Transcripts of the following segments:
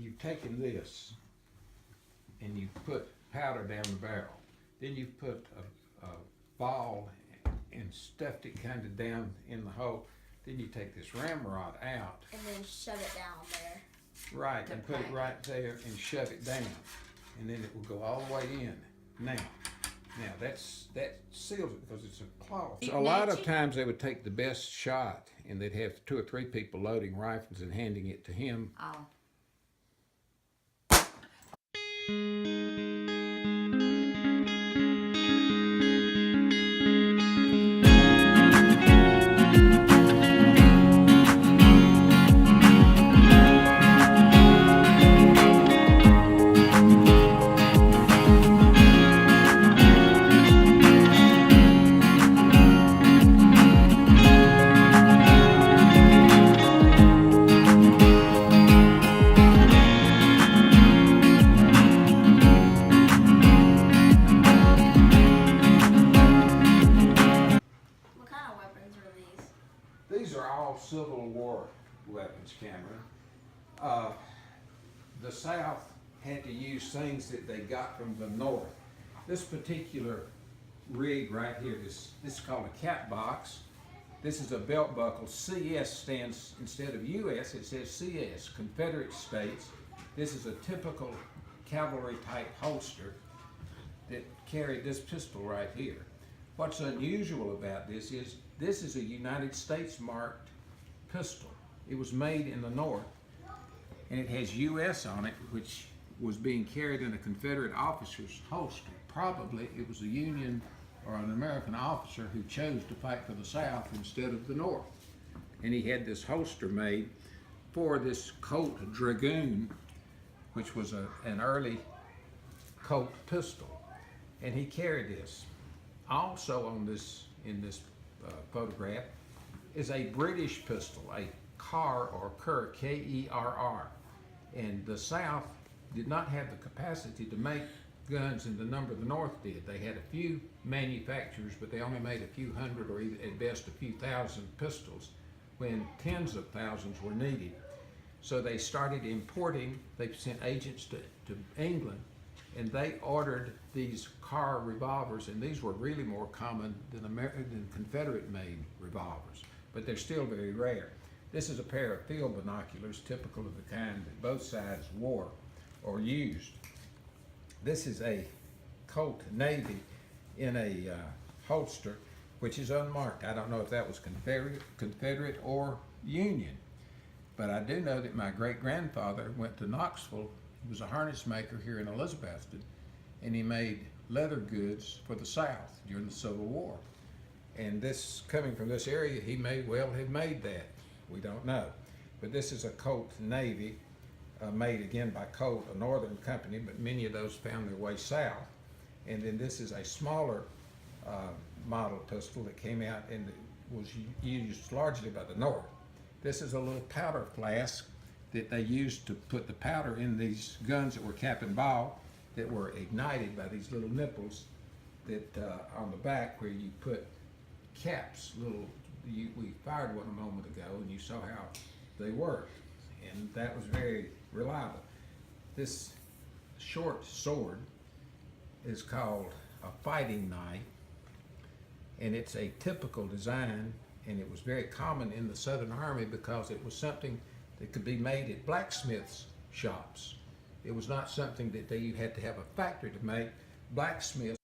You've taken this and you've put powder down the barrel. Then you've put a ball and stuffed it kind of down in the hole. Then you take this ramrod out. And then shove it down there. Right, and put it right there and shove it down. And then it will go all the way in. Now that seals it because it's a cloth. So a lot of times they would take the best shot and they'd have 2 or 3 people loading rifles and handing it to him. Oh. These are all Civil War weapons, Cameron. The South had to use things that they got from the North. This particular rig right here, this is called a cap box. This is a belt buckle. CS stands, instead of US, it says CS, Confederate States. This is a typical cavalry type holster that carried this pistol right here. What's unusual about this is a United States marked pistol. It was made in the North, and it has US on it, which was being carried in a Confederate officer's holster. Probably it was a Union or an American officer who chose to fight for the South instead of the North. And he had this holster made for this Colt Dragoon, which was an early Colt pistol. And he carried this. Also on this, in this photograph, is a British pistol, a Kerr or Kerr, K-E-R-R. And the South did not have the capacity to make guns in the number the North did. They had a few manufacturers, but they only made a few hundred or even at best a few thousand pistols when tens of thousands were needed. So they started importing, they sent agents to England, and they ordered these Kerr revolvers, and these were really more common than Confederate-made revolvers, but they're still very rare. This is a pair of field binoculars, typical of the kind that both sides wore or used. This is a Colt Navy in a holster, which is unmarked. I don't know if that was Confederate or Union, but I do know that my great-grandfather went to Knoxville. He was a harness maker here in Elizabethton, and he made leather goods for the South during the Civil War. And this, coming from this area, he may well have made that. We don't know. But this is a Colt Navy, made again by Colt, a northern company, but many of those found their way south. And then this is a smaller model pistol that came out and was used largely by the North. This is a little powder flask that they used to put the powder in these guns that were cap and ball, that were ignited by these little nipples that on the back where you put caps, we fired one a moment ago and you saw how they worked, and that was very reliable. This short sword is called a fighting knife, and it's a typical design, and it was very common in the Southern Army because it was something that could be made at blacksmiths' shops. It was not something that you had to have a factory to make. Blacksmiths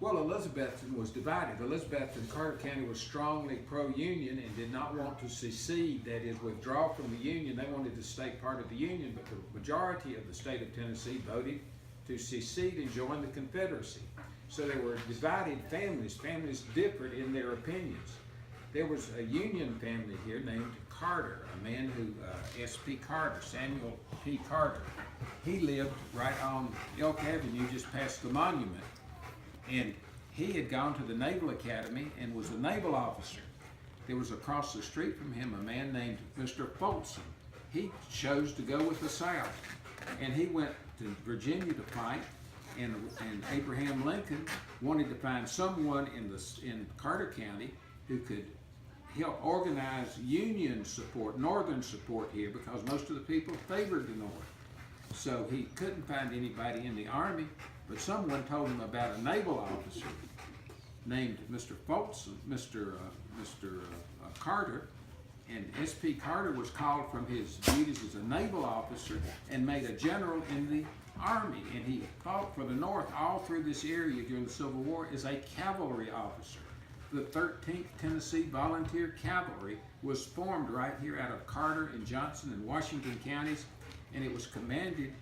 Well, Elizabethton was divided. Elizabethton, Carter County was strongly pro-Union and did not want to secede, that is, withdraw from the Union. They wanted to stay part of the Union, but the majority of the state of Tennessee voted to secede and join the Confederacy. So there were divided families. Families differed in their opinions. There was a Union family here named Carter, a man who, S.P. Carter, Samuel P. Carter. He lived right on Elk Avenue, just past the monument. And he had gone to the Naval Academy and was a naval officer. There was across the street from him a man named Mr. Folsom. He chose to go with the South, and he went to Virginia to fight. And Abraham Lincoln wanted to find someone in Carter County who could help organize Union support, Northern support here, because most of the people favored the North. So he couldn't find anybody in the Army, but someone told him about a naval officer named Mr. Folsom, Mr. Carter, and S.P. Carter was called from his duties as a naval officer and made a general in the Army, and he fought for the North all through this area during the Civil War as a cavalry officer. The 13th Tennessee Volunteer Cavalry was formed right here out of Carter and Johnson and Washington counties, and it was commanded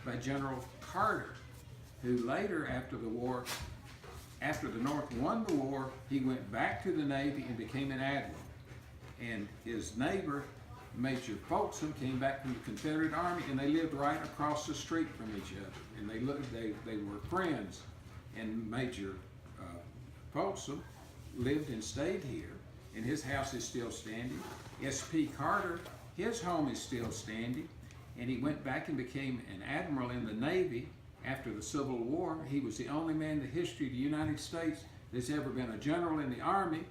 by General Carter, who later, after the war, after the North won the war, he went back to the Navy and became an admiral. And his neighbor, Major Folsom, came back from the Confederate Army, and they lived right across the street from each other. And they were friends. And Major Folsom lived and stayed here, and his house is still standing. S.P. Carter, his home is still standing, and he went back and became an admiral in the Navy after the Civil War. He was the only man in the history of the United States that's ever been a general in the Army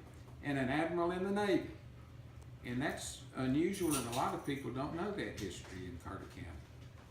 and an admiral in the Navy. And that's unusual, and a lot of people don't know that history in Carter County.